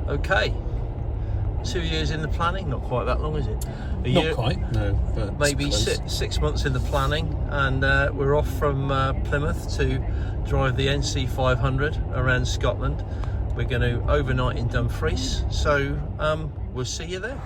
Okay, 2 years in the planning, not quite that long, is it? Not quite, no. But maybe six months in the planning, and we're off from Plymouth to drive the NC 500 around Scotland. We're going to overnight in Dumfries, so we'll see you there.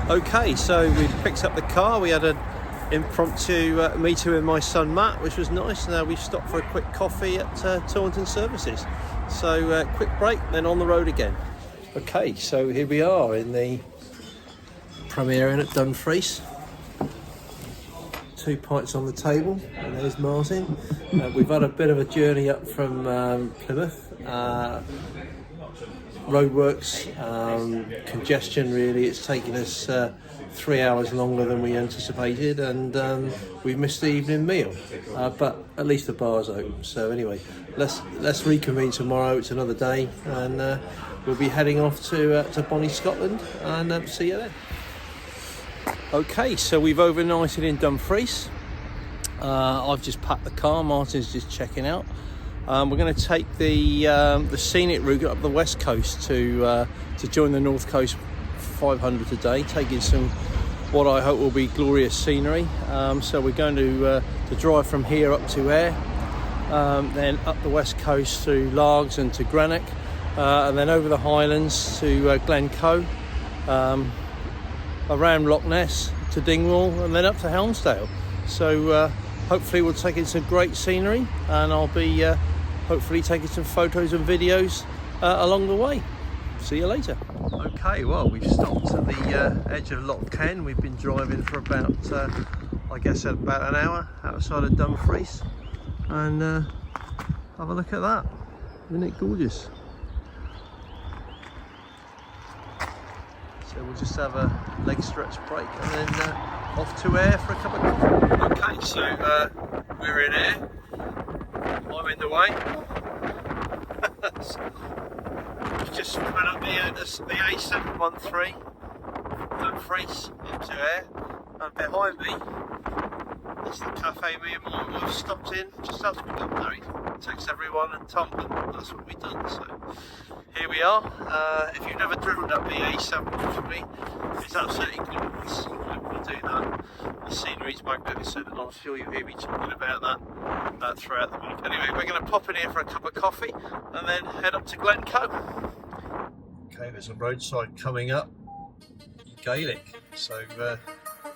Okay, so we picked up the car. We had an impromptu meeting with my son Matt, which was nice. Now we've stopped for a quick coffee at Taunton Services. So quick break, then on the road again. Okay, so here we are in the Premier Inn at Dumfries. 2 pints on the table, and there's Martin. We've had a bit of a journey up from Plymouth. Roadworks, congestion really. It's taken us 3 hours longer than we anticipated, and we've missed the evening meal. But at least the bar's open. So anyway, let's reconvene tomorrow. It's another day, and we'll be heading off to Bonnie, Scotland, and see you then. Okay, so we've overnighted in Dumfries. I've just packed the car. Martin's just checking out. We're going to take the scenic route up the west coast to join the North Coast 500 today, taking some what I hope will be glorious scenery. So we're going to drive from here up to Ayr, then up the west coast through Largs and to Greenock, and then over the Highlands to Glencoe, around Loch Ness to Dingwall, and then up to Helmsdale. So hopefully we'll take in some great scenery, and I'll be hopefully taking some photos and videos along the way. See you later. Okay, well, we've stopped at the edge of Loch Ken. We've been driving for about I guess about an hour outside of Dumfries, and have a look at that. Isn't it gorgeous? So we'll just have a leg stretch break and then off to Ayr for a cup of coffee. Okay, so we're in Ayr. I'm in the way. We've just went up the A713 Dumfries into Ayr, and behind me is the cafe me and my wife stopped in just after we got married. Text everyone and told them that's what we've done. So here we are. If you've never driven up the A7 with me, it's absolutely glorious. We'll do that. The scenery's magnificent, and I'm sure you'll hear me talking about that throughout the week. Anyway, we're going to pop in here for a cup of coffee and then head up to Glencoe. Okay, there's a roadside coming up in Gaelic, so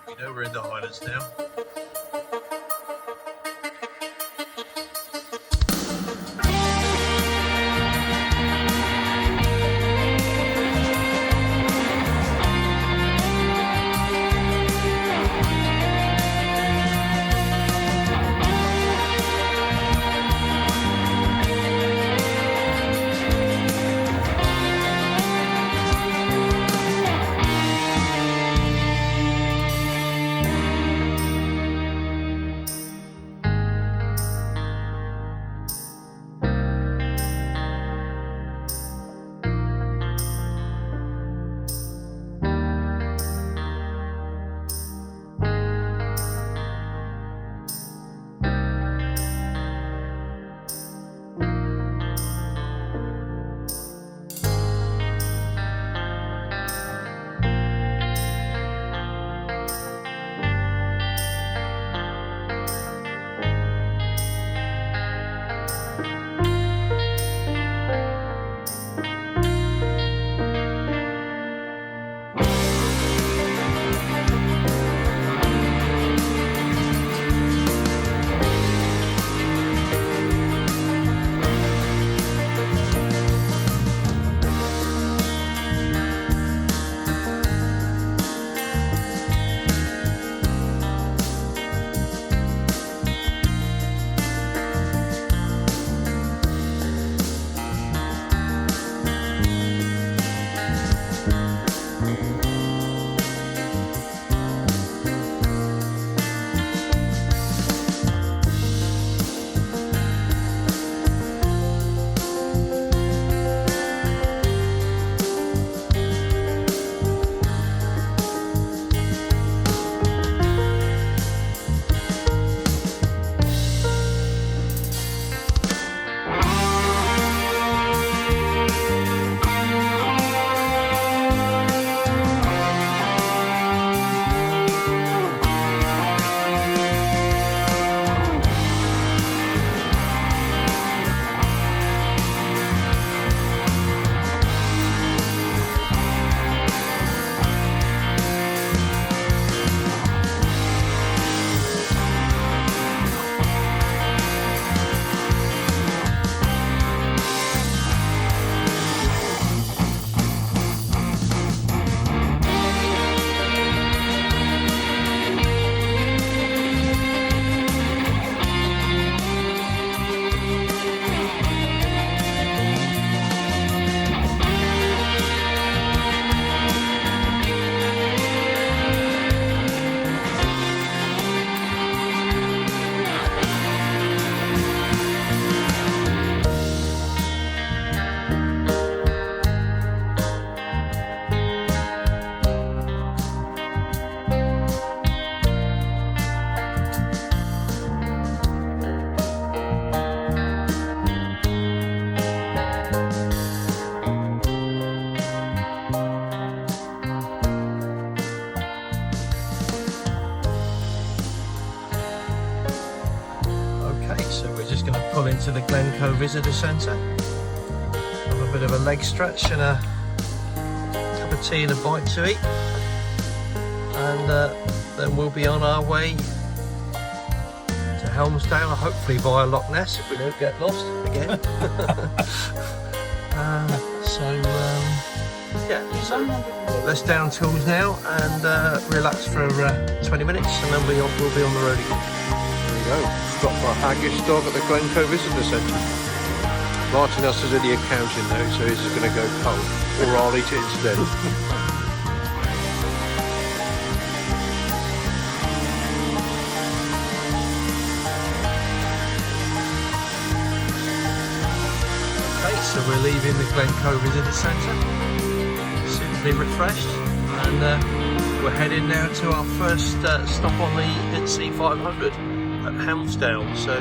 we know we're in the Highlands now. visitor centre. Have a bit of a leg stretch and a cup of tea and a bite to eat, and then we'll be on our way to Helmsdale, hopefully via Loch Ness if we don't get lost again. Yeah, so let's down tools now and relax for 20 minutes, and then we'll be on the road again. There we go. Stop for a haggis dog at the Glencoe Visitor Centre. Martin else is in the accounting now, so he's just going to go cold, or I'll eat it instead. Okay, so we're leaving the Glencoe Visitor Centre, suitably refreshed, and we're heading now to our first stop on the NC500 at Helmsdale. So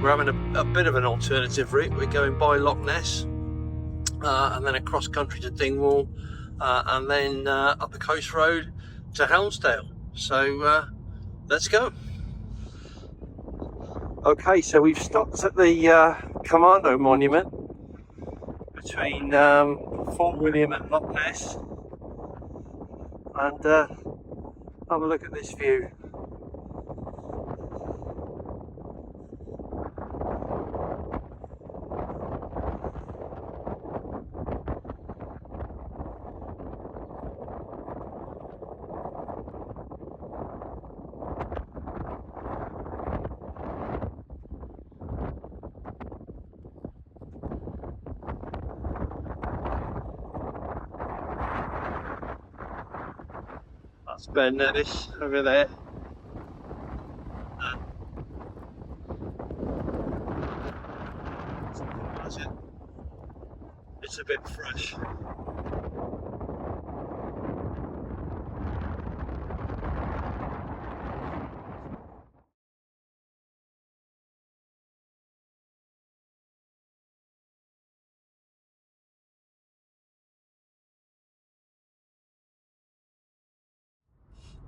we're having a bit of an alternative route. We're going by Loch Ness and then across country to Dingwall, and then up the coast road to Helmsdale. So let's go. Okay, so we've stopped at the Commando Monument between Fort William and Loch Ness, and have a look at this view. That's Ben Nevis over there. It's a bit fresh.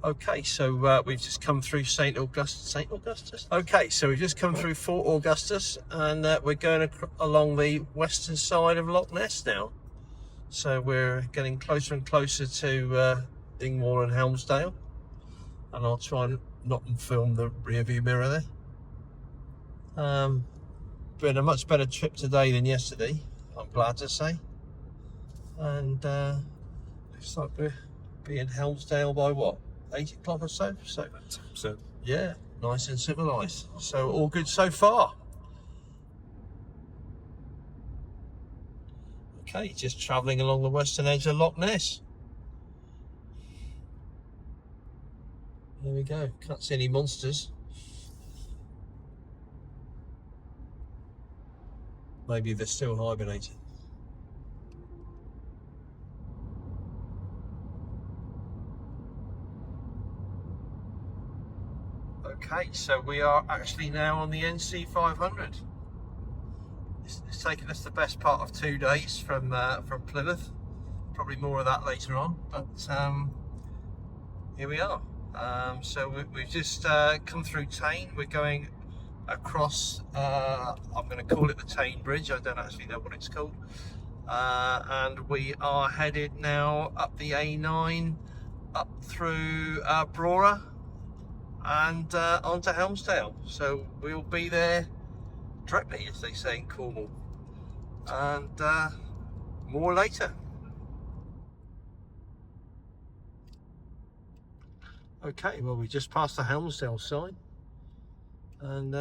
Okay, so we've just come through St Augustus? Okay, so we've just come through Fort Augustus, and we're going along the western side of Loch Ness now. So we're getting closer and closer to Dingwall and Helmsdale, and I'll try and not film the rear view mirror there. Been a much better trip today than yesterday, I'm glad to say. And looks like we'll be in Helmsdale by what? 8 o'clock or so. So yeah, nice and civilised. So all good so far. Okay, just travelling along the western edge of Loch Ness. There we go. Can't see any monsters. Maybe they're still hibernating. Okay, so we are actually now on the NC500. It's taken us the best part of 2 days from Plymouth. Probably more of that later on, but here we are. So we've just come through Tyne. We're going across, I'm going to call it the Tyne Bridge, I don't actually know what it's called. And we are headed now up the A9, up through Brora, and onto Helmsdale. So we'll be there directly, as they say in Cornwall, and more later. Okay, well, we just passed the Helmsdale sign, and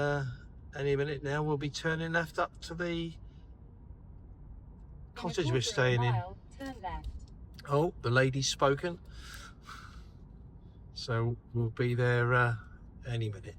any minute now we'll be turning left up to the cottage we're staying in. Turn left. Oh, the lady's spoken, so we'll be there any minute.